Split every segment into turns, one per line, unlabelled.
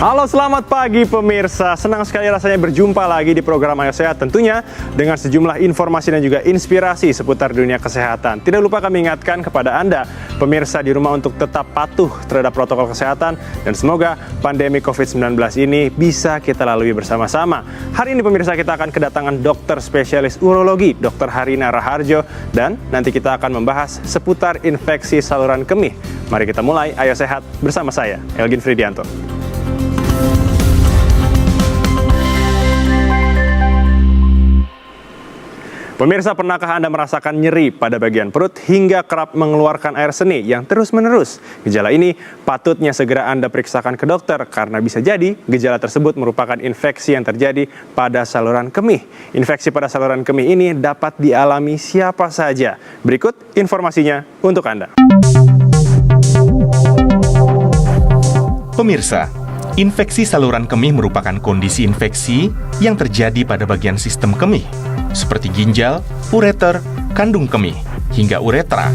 Halo, selamat pagi pemirsa. Senang sekali rasanya berjumpa lagi di program Ayo Sehat, tentunya dengan sejumlah informasi dan juga inspirasi seputar dunia kesehatan. Tidak lupa kami ingatkan kepada Anda, pemirsa di rumah, untuk tetap patuh terhadap protokol kesehatan dan semoga pandemi COVID-19 ini bisa kita lalui bersama-sama. Hari ini pemirsa, kita akan kedatangan dokter spesialis urologi, Dr. Harina Raharjo, dan nanti kita akan membahas seputar infeksi saluran kemih. Mari kita mulai Ayo Sehat bersama saya, Elgin Fridianto. Pemirsa, pernahkah Anda merasakan nyeri pada bagian perut hingga kerap mengeluarkan air seni yang terus-menerus? Gejala ini patutnya segera Anda periksakan ke dokter karena bisa jadi gejala tersebut merupakan infeksi yang terjadi pada saluran kemih. Infeksi pada saluran kemih ini dapat dialami siapa saja. Berikut informasinya untuk Anda.
Pemirsa, infeksi saluran kemih merupakan kondisi infeksi yang terjadi pada bagian sistem kemih, seperti ginjal, ureter, kandung kemih, hingga uretra.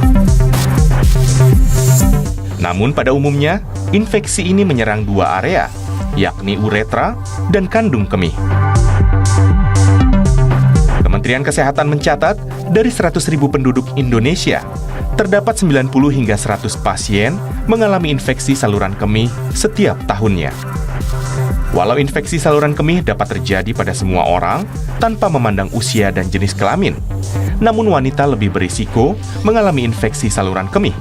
Namun pada umumnya, infeksi ini menyerang dua area, yakni uretra dan kandung kemih. Kementerian Kesehatan mencatat, dari 100.000 penduduk Indonesia, terdapat 90 hingga 100 pasien mengalami infeksi saluran kemih setiap tahunnya. Walau infeksi saluran kemih dapat terjadi pada semua orang tanpa memandang usia dan jenis kelamin, namun wanita lebih berisiko mengalami infeksi saluran kemih.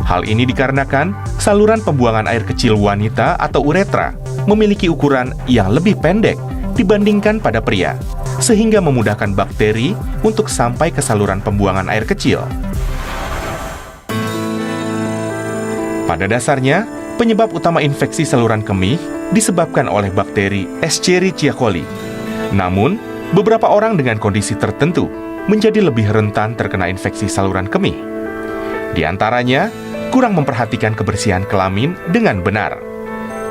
Hal ini dikarenakan saluran pembuangan air kecil wanita atau uretra memiliki ukuran yang lebih pendek dibandingkan pada pria, sehingga memudahkan bakteri untuk sampai ke saluran pembuangan air kecil. Pada dasarnya, penyebab utama infeksi saluran kemih disebabkan oleh bakteri Escherichia coli. Namun, beberapa orang dengan kondisi tertentu menjadi lebih rentan terkena infeksi saluran kemih. Di antaranya, kurang memperhatikan kebersihan kelamin dengan benar,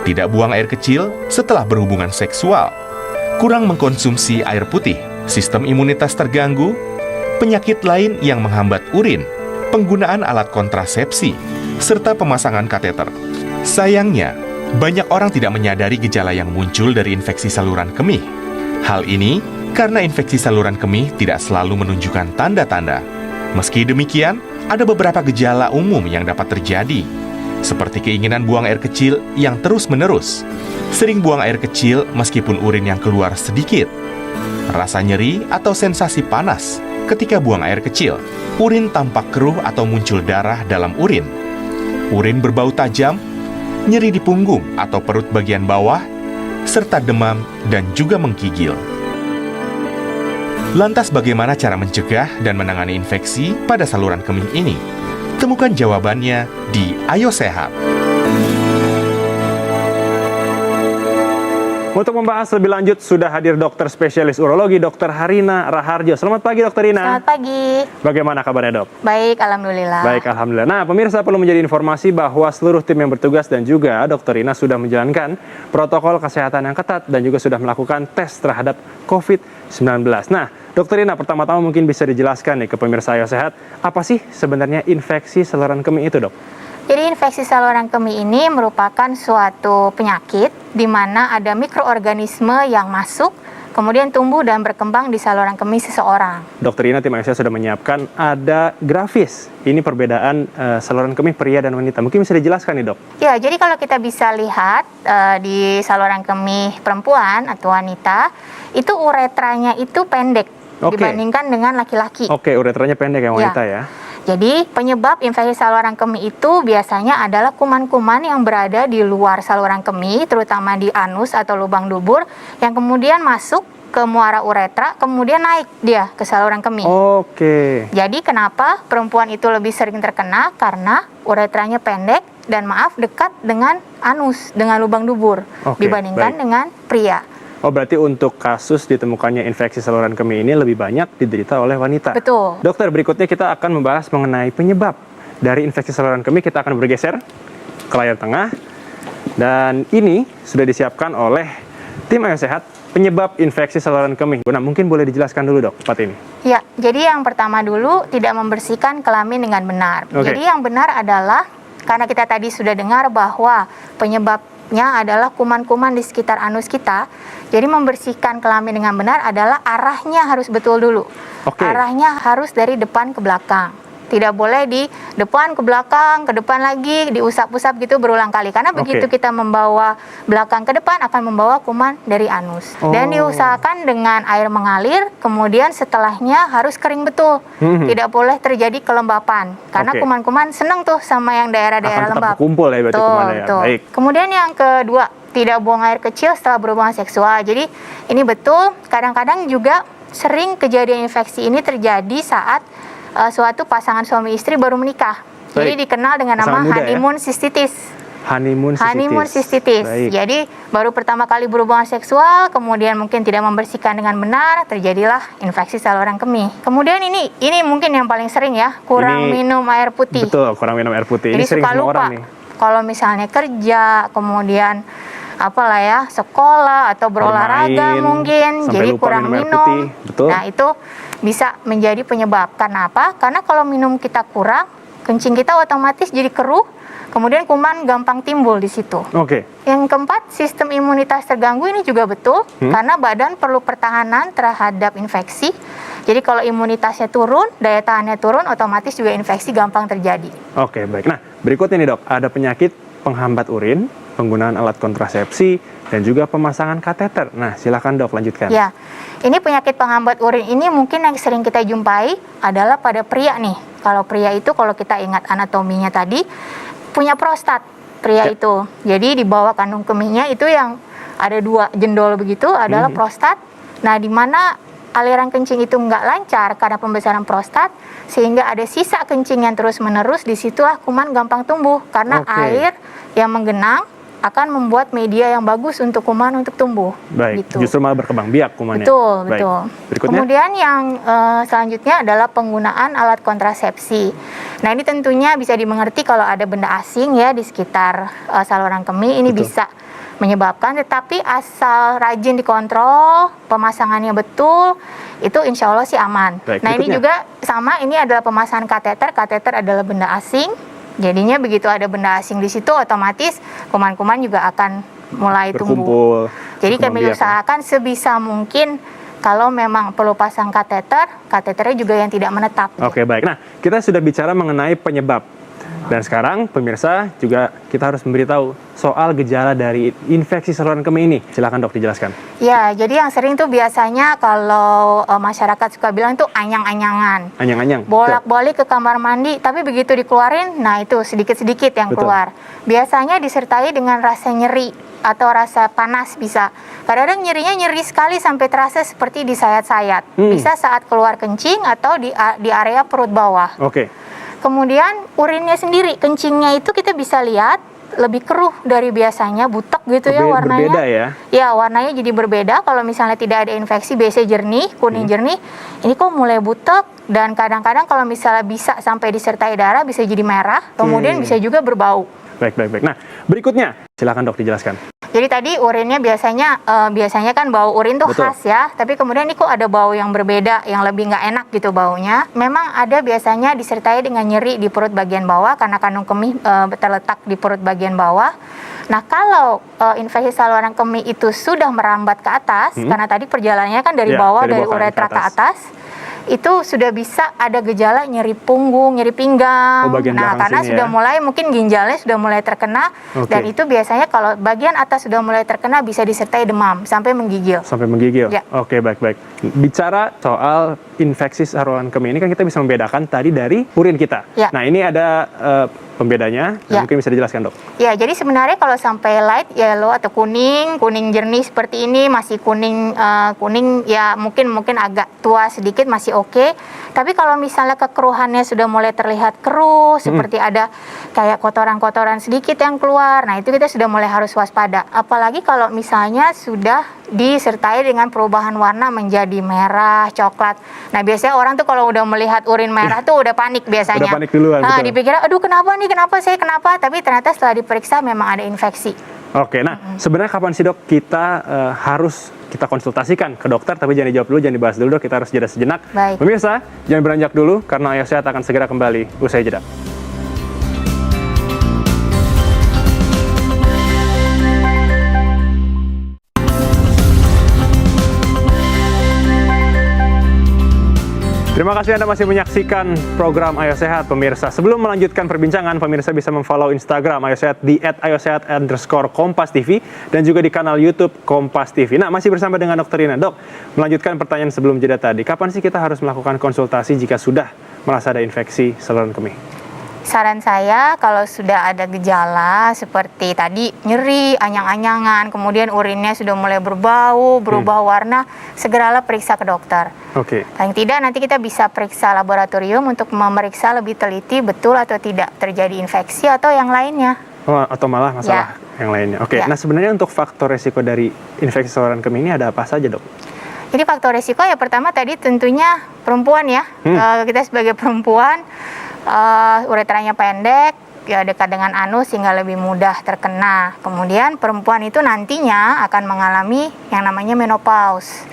tidak buang air kecil setelah berhubungan seksual, kurang mengkonsumsi air putih, sistem imunitas terganggu, penyakit lain yang menghambat urin, penggunaan alat kontrasepsi, serta pemasangan kateter. Sayangnya, banyak orang tidak menyadari gejala yang muncul dari infeksi saluran kemih. Hal ini karena infeksi saluran kemih tidak selalu menunjukkan tanda-tanda. Meski demikian, ada beberapa gejala umum yang dapat terjadi, seperti keinginan buang air kecil yang terus-menerus, sering buang air kecil meskipun urin yang keluar sedikit, rasa nyeri atau sensasi panas ketika buang air kecil, urin tampak keruh atau muncul darah dalam urin, urin berbau tajam, nyeri di punggung atau perut bagian bawah, serta demam dan juga menggigil. Lantas bagaimana cara mencegah dan menangani infeksi pada saluran kemih ini? Temukan jawabannya di Ayo Sehat.
Untuk membahas lebih lanjut, sudah hadir dokter spesialis urologi, Dr. Harina Raharjo. Selamat pagi, Dr. Rina.
Selamat pagi.
Bagaimana kabarnya, Dok?
Baik, alhamdulillah.
Baik, alhamdulillah. Nah, pemirsa, perlu menjadi informasi bahwa seluruh tim yang bertugas dan juga Dr. Rina sudah menjalankan protokol kesehatan yang ketat dan juga sudah melakukan tes terhadap COVID-19. Nah, Dr. Rina, pertama-tama mungkin bisa dijelaskan nih ke pemirsa Ayo Sehat, apa sih sebenarnya infeksi saluran kemih itu, Dok?
Jadi infeksi saluran kemih ini merupakan suatu penyakit di mana ada mikroorganisme yang masuk, kemudian tumbuh dan berkembang di saluran kemih seseorang.
Dr. Rina, tim Ayo Sehat sudah menyiapkan ada grafis. Ini perbedaan saluran kemih pria dan wanita. Mungkin bisa dijelaskan nih, Dok?
Ya, jadi kalau kita bisa lihat di saluran kemih perempuan atau wanita, itu uretranya itu pendek dibandingkan dengan laki-laki.
Oke, uretranya pendek yang wanita ya.
Jadi penyebab infeksi saluran kemih itu biasanya adalah kuman-kuman yang berada di luar saluran kemih, terutama di anus atau lubang dubur, yang kemudian masuk ke muara uretra, kemudian naik dia ke saluran kemih.
Oke.
Jadi kenapa perempuan itu lebih sering terkena? Karena uretranya pendek dan dekat dengan anus, dengan lubang dubur, dibandingkan dengan pria.
Oh, berarti untuk kasus ditemukannya infeksi saluran kemih ini lebih banyak diderita oleh wanita.
Betul.
Dokter, berikutnya kita akan membahas mengenai penyebab dari infeksi saluran kemih. Kita akan bergeser ke layar tengah. Dan ini sudah disiapkan oleh tim Ayo Sehat, penyebab infeksi saluran kemih. Nah, mungkin boleh dijelaskan dulu, Dok, Pak ini.
Ya, jadi yang pertama dulu tidak membersihkan kelamin dengan benar. Jadi yang benar adalah, karena kita tadi sudah dengar bahwa penyebab selanjutnya adalah kuman-kuman di sekitar anus kita. Jadi membersihkan kelamin dengan benar adalah arahnya harus betul dulu.
Oke.
Arahnya harus dari depan ke belakang. Tidak boleh di depan ke belakang, ke depan lagi, diusap-usap gitu berulang kali. Karena begitu kita membawa belakang ke depan akan membawa kuman dari anus. Dan diusahakan dengan air mengalir, kemudian setelahnya harus kering betul. Tidak boleh terjadi kelembapan. Karena kuman-kuman seneng tuh sama yang daerah-daerah lembab.
Kumpul ya berarti kumannya ya. Baik.
Kemudian yang kedua, tidak buang air kecil setelah berhubungan seksual. Jadi ini betul, kadang-kadang juga sering kejadian infeksi ini terjadi saat suatu pasangan suami istri baru menikah. Jadi dikenal dengan nama honeymoon cystitis. Honeymoon cystitis. Jadi baru pertama kali berhubungan seksual, kemudian mungkin tidak membersihkan dengan benar, terjadilah infeksi saluran kemih. Kemudian ini mungkin yang paling sering ya, kurang minum air putih.
Betul, kurang minum air putih.
Jadi
ini sering
suka
semua
lupa.
orang nih.
Kalau misalnya kerja, kemudian apalah ya, sekolah atau berolahraga mungkin, jadi kurang minum. Nah, itu bisa menjadi penyebab. Karena apa? Karena kalau minum kita kurang, kencing kita otomatis jadi keruh, kemudian kuman gampang timbul di situ. Yang keempat, sistem imunitas terganggu ini juga betul, karena badan perlu pertahanan terhadap infeksi. Jadi kalau imunitasnya turun, daya tahannya turun, otomatis juga infeksi gampang terjadi.
Oke, baik. Nah, berikutnya nih dok, ada penyakit penghambat urin, penggunaan alat kontrasepsi, dan juga pemasangan kateter. Nah, silakan dok, lanjutkan.
Ya, ini penyakit penghambat urin ini mungkin yang sering kita jumpai adalah pada pria nih. Kalau pria itu, kalau kita ingat anatominya tadi, punya prostat pria itu. Jadi di bawah kandung kemihnya itu yang ada 2 jendol begitu adalah prostat. Nah, di mana aliran kencing itu nggak lancar karena pembesaran prostat, sehingga ada sisa kencing yang terus-menerus, disitulah kuman gampang tumbuh. Karena air yang menggenang akan membuat media yang bagus untuk kuman untuk tumbuh.
Baik,
gitu.
Justru malah berkembang biak kumannya.
Betul,
baik.
betul.
Berikutnya?
Kemudian yang selanjutnya adalah penggunaan alat kontrasepsi. Nah, ini tentunya bisa dimengerti kalau ada benda asing ya di sekitar saluran kemih, ini bisa menyebabkan, tetapi asal rajin dikontrol, pemasangannya betul, itu insya Allah sih aman.
Baik,
nah, ini juga sama, ini adalah pemasangan kateter. Kateter adalah benda asing. Jadinya begitu ada benda asing di situ, otomatis kuman-kuman juga akan mulai tumbuh. Jadi kami usahakan sebisa mungkin kalau memang perlu pasang kateter, kateternya juga yang tidak menetap.
Oke, baik. Nah, kita sudah bicara mengenai penyebab. Dan sekarang pemirsa juga kita harus memberitahu soal gejala dari infeksi saluran kemih ini. Silakan dok, dijelaskan.
Ya, jadi yang sering tuh biasanya kalau masyarakat suka bilang tuh anyang-anyangan.
Anyang-anyang.
Bolak-balik ke kamar mandi, tapi begitu dikeluarin, nah itu sedikit-sedikit yang keluar. Biasanya disertai dengan rasa nyeri atau rasa panas bisa. Kadang-kadang nyerinya nyeri sekali sampai terasa seperti disayat-sayat. Bisa saat keluar kencing atau di area perut bawah. Kemudian urinnya sendiri, kencingnya itu kita bisa lihat lebih keruh dari biasanya, butek gitu ya warnanya.
Berbeda ya?
Ya, warnanya jadi berbeda. Kalau misalnya tidak ada infeksi, biasanya jernih, kuning jernih. Ini kok mulai butek, dan kadang-kadang kalau misalnya bisa sampai disertai darah, bisa jadi merah, kemudian bisa juga berbau.
Baik. Nah, berikutnya, silakan dok, dijelaskan.
Jadi tadi urinnya biasanya kan bau urin tuh khas ya, tapi kemudian ini kok ada bau yang berbeda, yang lebih nggak enak gitu baunya. Memang ada biasanya disertai dengan nyeri di perut bagian bawah karena kandung kemih terletak di perut bagian bawah. Nah, kalau infeksi saluran kemih itu sudah merambat ke atas, karena tadi perjalanannya kan dari bawah, dari uretra ke atas, itu sudah bisa ada gejala nyeri punggung, nyeri pinggang. Nah, karena sudah mulai, mungkin ginjalnya sudah mulai terkena, dan itu biasanya kalau bagian atas sudah mulai terkena bisa disertai demam sampai menggigil.
Sampai menggigil.
Ya.
Oke, baik. Bicara soal infeksi saluran kemih ini kan kita bisa membedakan tadi dari urin kita.
Ya.
Nah, ini ada pembedanya, mungkin bisa dijelaskan dok.
Ya, jadi sebenarnya kalau sampai light yellow atau kuning jernih seperti ini, masih kuning ya mungkin agak tua sedikit masih oke. Tapi kalau misalnya kekeruhannya sudah mulai terlihat keruh, seperti ada kayak kotoran-kotoran sedikit yang keluar, nah itu kita sudah mulai harus waspada. Apalagi kalau misalnya sudah disertai dengan perubahan warna menjadi merah, coklat. Nah, biasanya orang tuh kalau udah melihat urin merah tuh udah panik biasanya.
Udah panik duluan.
Nah, dipikir, aduh kenapa nih, kenapa? Tapi ternyata setelah diperiksa memang ada infeksi.
Oke, nah sebenarnya kapan sih dok kita harus kita konsultasikan ke dokter? Tapi jangan dijawab dulu, jangan dibahas dulu dok, kita harus jeda sejenak.
Baik.
Pemirsa, jangan beranjak dulu karena Ayo Sehat akan segera kembali usai jeda. Terima kasih Anda masih menyaksikan program Ayo Sehat, pemirsa. Sebelum melanjutkan perbincangan, pemirsa bisa memfollow Instagram Ayo Sehat di @ayosehat_kompas.tv dan juga di kanal YouTube Kompas TV. Nah, masih bersama dengan Dr. Rina. Dok, melanjutkan pertanyaan sebelum jeda tadi. Kapan sih kita harus melakukan konsultasi jika sudah merasa ada infeksi saluran kemih?
Saran saya kalau sudah ada gejala seperti tadi nyeri, anyang-anyangan, kemudian urinnya sudah mulai berbau, berubah warna, segeralah periksa ke dokter.
Oke.
Paling tidak nanti kita bisa periksa laboratorium untuk memeriksa lebih teliti betul atau tidak terjadi infeksi atau yang lainnya.
Oh, atau malah masalah yang lainnya. Oke.
Ya.
Nah, sebenarnya untuk faktor resiko dari infeksi saluran kemih ini ada apa saja, Dok?
Jadi faktor resiko ya pertama tadi tentunya perempuan ya. Kita sebagai perempuan uretranya pendek, ya dekat dengan anus sehingga lebih mudah terkena. Kemudian perempuan itu nantinya akan mengalami yang namanya menopause.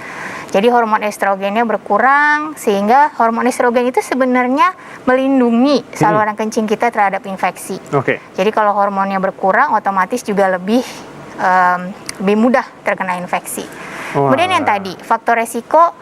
Jadi hormon estrogennya berkurang sehingga hormon estrogen itu sebenarnya melindungi saluran kencing kita terhadap infeksi.
Oke.
Jadi kalau hormonnya berkurang otomatis juga lebih mudah terkena infeksi. Kemudian yang tadi faktor resiko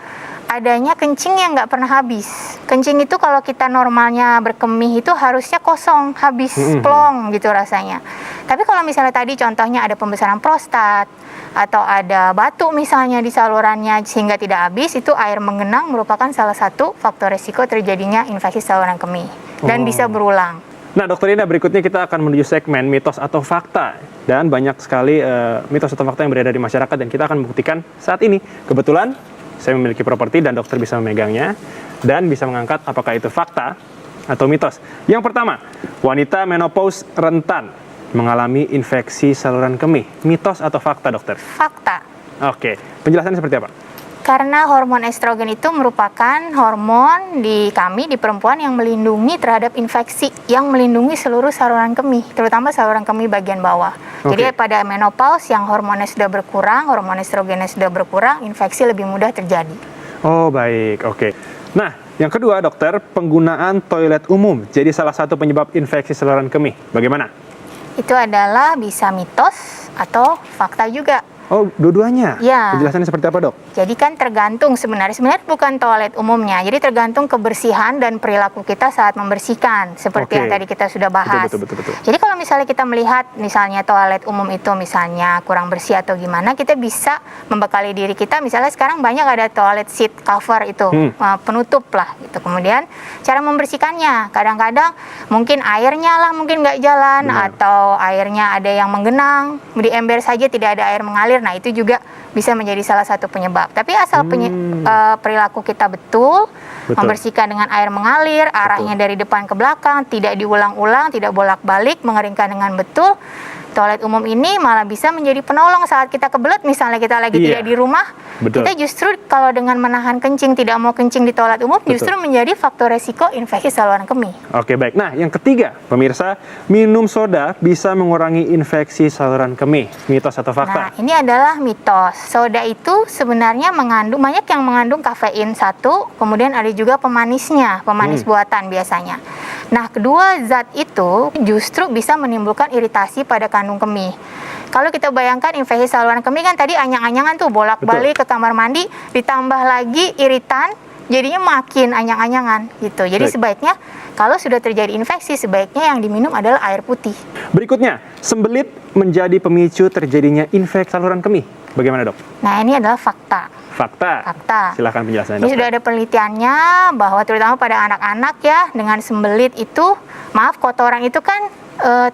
adanya kencing yang nggak pernah habis. Kencing itu kalau kita normalnya berkemih itu harusnya kosong, habis, plong gitu rasanya. Tapi kalau misalnya tadi contohnya ada pembesaran prostat atau ada batu misalnya di salurannya sehingga tidak habis, itu air menggenang merupakan salah satu faktor resiko terjadinya infeksi saluran kemih dan bisa berulang.
Nah, Dokter Rina, berikutnya kita akan menuju segmen mitos atau fakta. Dan banyak sekali mitos atau fakta yang beredar di masyarakat dan kita akan buktikan saat ini. Kebetulan saya memiliki properti dan dokter bisa memegangnya dan bisa mengangkat apakah itu fakta atau mitos. Yang pertama, wanita menopause rentan mengalami infeksi saluran kemih. Mitos atau fakta, dokter?
Fakta.
Oke, penjelasannya seperti apa?
Karena hormon estrogen itu merupakan hormon di perempuan yang melindungi terhadap infeksi, yang melindungi seluruh saluran kemih, terutama saluran kemih bagian bawah. Jadi pada menopause yang hormonnya sudah berkurang, hormon estrogennya sudah berkurang, infeksi lebih mudah terjadi.
Oh, baik. Oke. Nah, yang kedua, dokter, penggunaan toilet umum jadi salah satu penyebab infeksi saluran kemih. Bagaimana?
Itu adalah bisa mitos atau fakta juga.
Oh, dua-duanya?
Ya.
Penjelasannya seperti apa, Dok?
Jadi kan tergantung sebenarnya bukan toilet umumnya. Jadi tergantung kebersihan dan perilaku kita saat membersihkan. Seperti yang tadi kita sudah bahas.
Betul.
Jadi kalau misalnya kita melihat misalnya toilet umum itu misalnya kurang bersih atau gimana, kita bisa membekali diri kita. Misalnya sekarang banyak ada toilet seat cover itu, penutup lah gitu. Kemudian cara membersihkannya, kadang-kadang mungkin airnya lah mungkin nggak jalan, atau airnya ada yang menggenang, di ember saja tidak ada air mengalir. Nah, itu juga bisa menjadi salah satu penyebab. Tapi asal perilaku kita betul, membersihkan dengan air mengalir, arahnya dari depan ke belakang, tidak diulang-ulang, tidak bolak-balik, mengeringkan dengan betul, toilet umum ini malah bisa menjadi penolong saat kita kebelet, misalnya kita lagi tidak di rumah. Kita justru kalau dengan menahan kencing, tidak mau kencing di toilet umum, justru menjadi faktor resiko infeksi saluran kemih.
Oke, baik. Nah, yang ketiga, pemirsa, minum soda bisa mengurangi infeksi saluran kemih. Mitos atau fakta?
Nah, ini adalah mitos. Soda itu sebenarnya banyak yang mengandung kafein satu, kemudian ada juga pemanisnya, pemanis buatan biasanya. Nah, kedua zat itu justru bisa menimbulkan iritasi pada kandung kemih. Kalau kita bayangkan infeksi saluran kemih kan tadi anyang-anyangan tuh bolak-balik ke kamar mandi, ditambah lagi iritan, jadinya makin anyang-anyangan gitu. Jadi sebaiknya kalau sudah terjadi infeksi, sebaiknya yang diminum adalah air putih.
Berikutnya, sembelit menjadi pemicu terjadinya infeksi saluran kemih. Bagaimana, Dok?
Nah, ini adalah fakta.
Fakta. Silakan penjelasannya,
Ini
dokter.
sudah ada penelitiannya bahwa terutama pada anak-anak ya, dengan sembelit itu, kotoran itu kan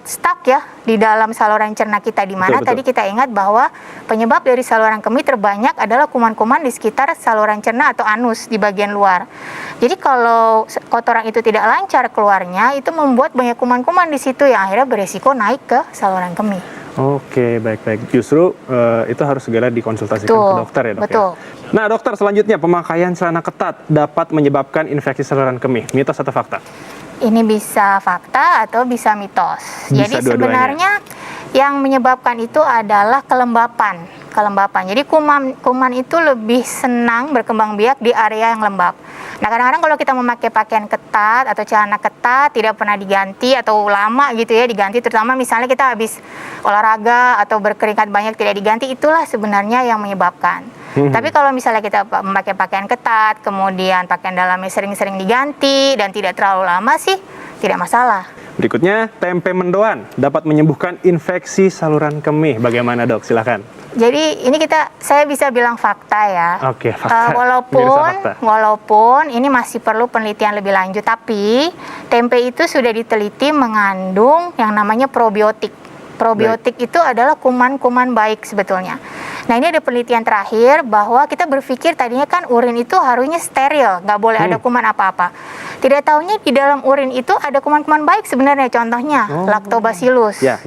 stuck ya di dalam saluran cerna kita, di mana tadi kita ingat bahwa penyebab dari saluran kemih terbanyak adalah kuman-kuman di sekitar saluran cerna atau anus di bagian luar. Jadi kalau kotoran itu tidak lancar keluarnya, itu membuat banyak kuman-kuman di situ yang akhirnya beresiko naik ke saluran kemih.
Oke, baik. Justru itu harus segera dikonsultasikan ke dokter ya, Dok.
Betul.
Ya? Nah, dokter, selanjutnya pemakaian celana ketat dapat menyebabkan infeksi saluran kemih. Mitos atau fakta?
Ini bisa fakta atau bisa mitos. Jadi sebenarnya yang menyebabkan itu adalah kelembapan. Jadi kuman itu lebih senang berkembang biak di area yang lembab. Nah, kadang-kadang kalau kita memakai pakaian ketat atau celana ketat tidak pernah diganti atau lama gitu ya diganti, terutama misalnya kita habis olahraga atau berkeringat banyak tidak diganti, itulah sebenarnya yang menyebabkan. Tapi kalau misalnya kita memakai pakaian ketat, kemudian pakaian dalamnya sering-sering diganti dan tidak terlalu lama sih, tidak masalah.
Berikutnya, tempe mendoan dapat menyembuhkan infeksi saluran kemih. Bagaimana dok? Silakan.
Jadi ini saya bisa bilang fakta ya.
Oke, fakta.
Walaupun ini masih perlu penelitian lebih lanjut, tapi tempe itu sudah diteliti mengandung yang namanya probiotik. Probiotik itu adalah kuman-kuman baik sebetulnya. Nah ini ada penelitian terakhir bahwa kita berpikir tadinya kan urin itu harusnya steril, nggak boleh ada kuman apa-apa. Tidak tahunya di dalam urin itu ada kuman-kuman baik sebenarnya, contohnya Lactobacillus.
Ya.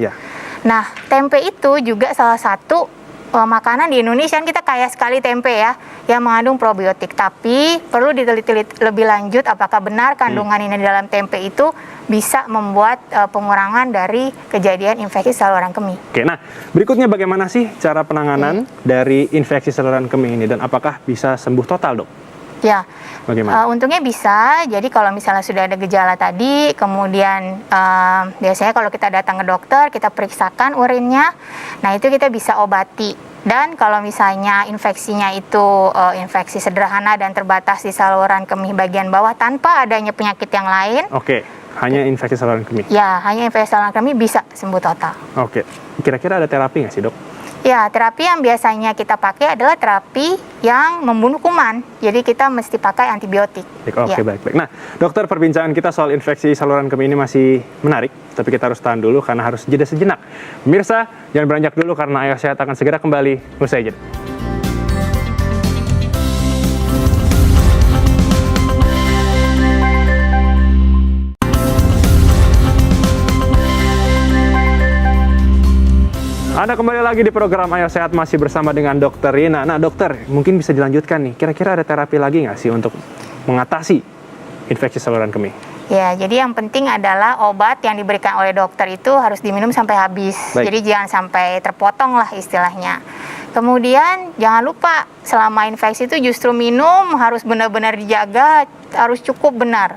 Nah tempe itu juga salah satu makanan di Indonesia, kita kaya sekali tempe ya, yang mengandung probiotik. Tapi perlu diteliti lebih lanjut apakah benar kandungan ini di dalam tempe itu bisa membuat pengurangan dari kejadian infeksi saluran kemih.
Oke, nah berikutnya bagaimana sih cara penanganan dari infeksi saluran kemih ini dan apakah bisa sembuh total dok?
Ya,
bagaimana?
Untungnya bisa. Jadi kalau misalnya sudah ada gejala tadi, kemudian biasanya kalau kita datang ke dokter, kita periksakan urinnya, nah itu kita bisa obati. Dan kalau misalnya infeksinya itu infeksi sederhana dan terbatas di saluran kemih bagian bawah tanpa adanya penyakit yang lain.
Oke, hanya infeksi saluran kemih?
Ya, hanya infeksi saluran kemih bisa sembuh total.
Oke, kira-kira ada terapi nggak sih dok?
Ya, terapi yang biasanya kita pakai adalah terapi yang membunuh kuman. Jadi kita mesti pakai antibiotik.
Oke, baik. Nah, dokter, perbincangan kita soal infeksi saluran kemih ini masih menarik, tapi kita harus tahan dulu karena harus jeda sejenak. Pemirsa, jangan beranjak dulu karena Ayo Sehat akan segera kembali usai jeda. Anda kembali lagi di program Ayo Sehat masih bersama dengan Dokter Rina. Nah dokter, mungkin bisa dilanjutkan nih. Kira-kira ada terapi lagi nggak sih untuk mengatasi infeksi saluran kemih?
Ya, jadi yang penting adalah obat yang diberikan oleh dokter itu harus diminum sampai habis.
Baik.
Jadi jangan sampai terpotong lah istilahnya. Kemudian jangan lupa selama infeksi itu justru minum harus benar-benar dijaga, harus cukup benar.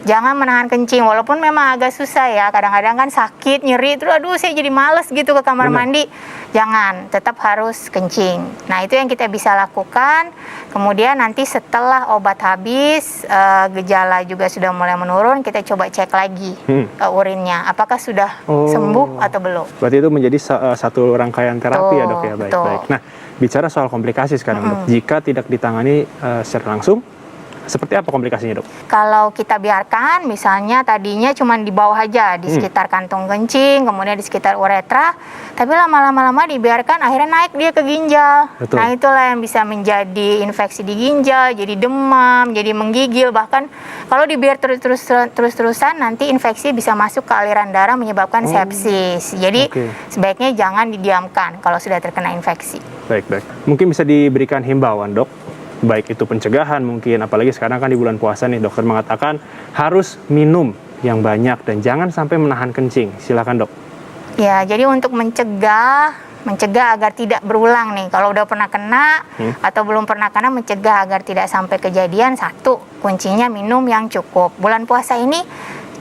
Jangan menahan kencing, walaupun memang agak susah ya. Kadang-kadang kan sakit, nyeri, terus aduh saya jadi males gitu ke kamar mandi. Jangan, tetap harus kencing. Nah itu yang kita bisa lakukan. Kemudian nanti setelah obat habis, gejala juga sudah mulai menurun, kita coba cek lagi urinnya. Apakah sudah sembuh atau belum.
Berarti itu menjadi satu rangkaian terapi ya dok ya, baik-baik. Nah bicara soal komplikasi sekarang dok, jika tidak ditangani secara langsung, seperti apa komplikasinya dok?
Kalau kita biarkan, misalnya tadinya cuma di bawah aja, di sekitar kantung kencing, kemudian di sekitar uretra, tapi lama-lama dibiarkan, akhirnya naik dia ke ginjal.
Betul.
Nah itulah yang bisa menjadi infeksi di ginjal, jadi demam, jadi menggigil, bahkan kalau dibiar terus-terusan, nanti infeksi bisa masuk ke aliran darah menyebabkan sepsis. Jadi sebaiknya jangan didiamkan kalau sudah terkena infeksi.
Baik-baik. Mungkin bisa diberikan himbauan dok, baik itu pencegahan mungkin, apalagi sekarang kan di bulan puasa nih, dokter mengatakan harus minum yang banyak dan jangan sampai menahan kencing. Silakan dok.
Ya, jadi untuk mencegah agar tidak berulang nih, kalau udah pernah kena atau belum pernah kena, mencegah agar tidak sampai kejadian, satu, kuncinya minum yang cukup. Bulan puasa ini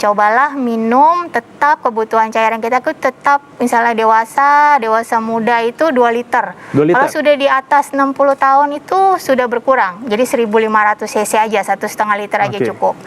cobalah minum tetap kebutuhan cairan kita itu tetap, misalnya dewasa muda itu 2 liter.
2 liter.
Kalau sudah di atas 60 tahun itu sudah berkurang. Jadi 1.500 cc aja, 1,5 liter aja cukup.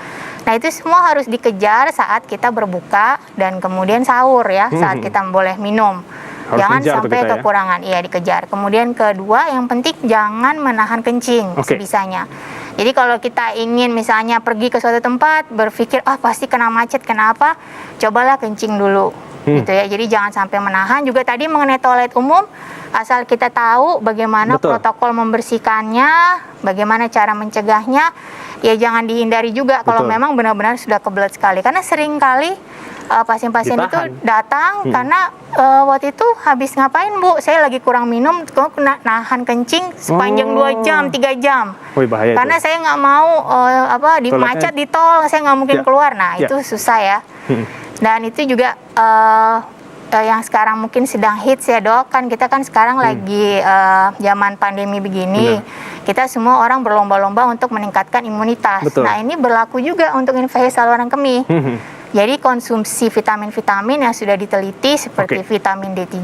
Nah itu semua harus dikejar saat kita berbuka dan kemudian sahur ya, saat kita boleh minum.
Harus
jangan sampai
kita,
kekurangan, iya dikejar. Kemudian kedua, yang penting jangan menahan kencing sebisanya. Jadi kalau kita ingin misalnya pergi ke suatu tempat, berpikir pasti kena macet, kenapa? Cobalah kencing dulu, gitu ya. Jadi jangan sampai menahan. Juga tadi mengenai toilet umum, asal kita tahu bagaimana protokol membersihkannya, bagaimana cara mencegahnya, ya jangan dihindari juga kalau memang benar-benar sudah kebelet sekali. Karena sering kali pasien-pasien itu datang karena waktu itu habis ngapain bu? Saya lagi kurang minum, kok nahan kencing sepanjang 2 jam, 3 jam.
Bahaya
karena
itu.
saya nggak mau di macet di tol, saya nggak mungkin keluar. Nah itu susah ya. Dan itu juga yang sekarang mungkin sedang hits ya dok, kan kita kan sekarang lagi zaman pandemi begini. Kita semua orang berlomba-lomba untuk meningkatkan imunitas. Nah ini berlaku juga untuk infeksi saluran kemih. Jadi konsumsi vitamin-vitamin yang sudah diteliti seperti vitamin D3,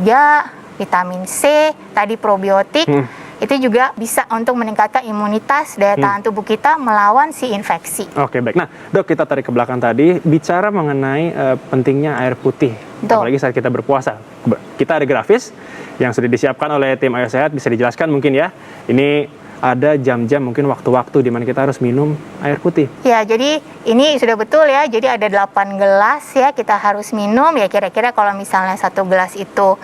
vitamin C, tadi probiotik, itu juga bisa untuk meningkatkan imunitas daya tahan tubuh kita melawan si infeksi.
Oke, baik. Nah, Dok, kita tarik ke belakang tadi, bicara mengenai pentingnya air putih, apalagi saat kita berpuasa. Kita ada grafis yang sudah disiapkan oleh tim Ayo Sehat, bisa dijelaskan mungkin ya. Ini ada jam-jam, mungkin waktu-waktu di mana kita harus minum air putih.
Ya, jadi ini sudah betul ya. Jadi ada 8 gelas ya kita harus minum. Ya kira-kira kalau misalnya 1 gelas itu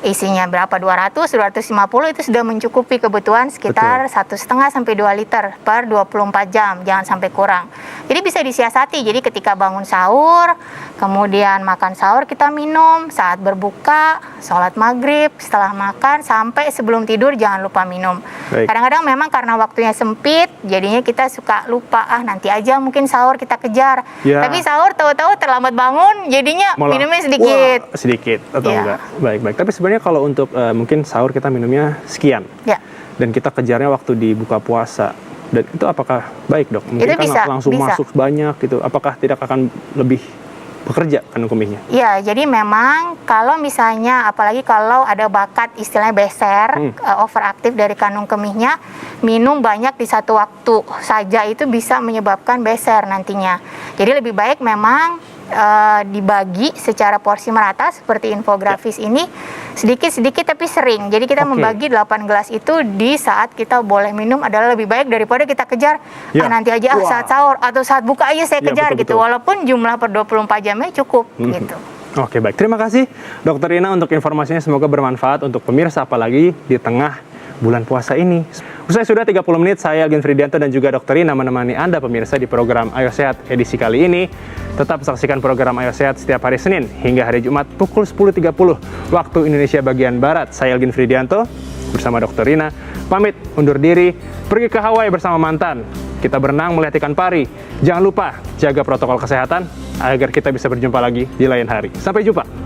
isinya berapa? 200, 250 itu sudah mencukupi kebutuhan sekitar 1,5 sampai 2 liter per 24 jam. Jangan sampai kurang. Jadi bisa disiasati. Jadi ketika bangun sahur, kemudian makan sahur kita minum, saat berbuka, sholat maghrib, setelah makan, sampai sebelum tidur jangan lupa minum. Kadang-kadang memang karena waktunya sempit, jadinya kita suka lupa, nanti aja mungkin sahur kita kejar. Tapi sahur tahu-tahu terlambat bangun, jadinya minumnya sedikit.
Wah, sedikit atau enggak? Baik-baik. Tapi sebenarnya kalau untuk mungkin sahur kita minumnya sekian, dan kita kejarnya waktu di buka puasa, dan itu apakah baik, Dok? Mungkin
itu
kan langsung masuk banyak gitu, apakah tidak akan lebih bekerja kandung kemihnya?
Ya, jadi memang kalau misalnya, apalagi kalau ada bakat istilahnya beser, overaktif dari kandung kemihnya, minum banyak di satu waktu saja itu bisa menyebabkan beser nantinya. Jadi lebih baik memang dibagi secara porsi merata seperti infografis ini, sedikit-sedikit tapi sering. Jadi kita membagi 8 gelas itu di saat kita boleh minum adalah lebih baik daripada kita kejar nanti aja saat sahur atau saat buka aja saya kejar gitu. Walaupun jumlah per 24 jamnya cukup gitu.
Oke, baik. Terima kasih Dr. Rina untuk informasinya, semoga bermanfaat untuk pemirsa apalagi di tengah bulan puasa ini. Usai sudah 30 menit, saya Algin Fridianto dan juga Dr. Rina menemani Anda pemirsa di program Ayo Sehat edisi kali ini. Tetap saksikan program Ayo Sehat setiap hari Senin hingga hari Jumat pukul 10.30 waktu Indonesia bagian Barat. Saya Algin Fridianto bersama Dr. Rina pamit undur diri, pergi ke Hawaii bersama mantan. Kita berenang melihat ikan pari. Jangan lupa jaga protokol kesehatan agar kita bisa berjumpa lagi di lain hari. Sampai jumpa.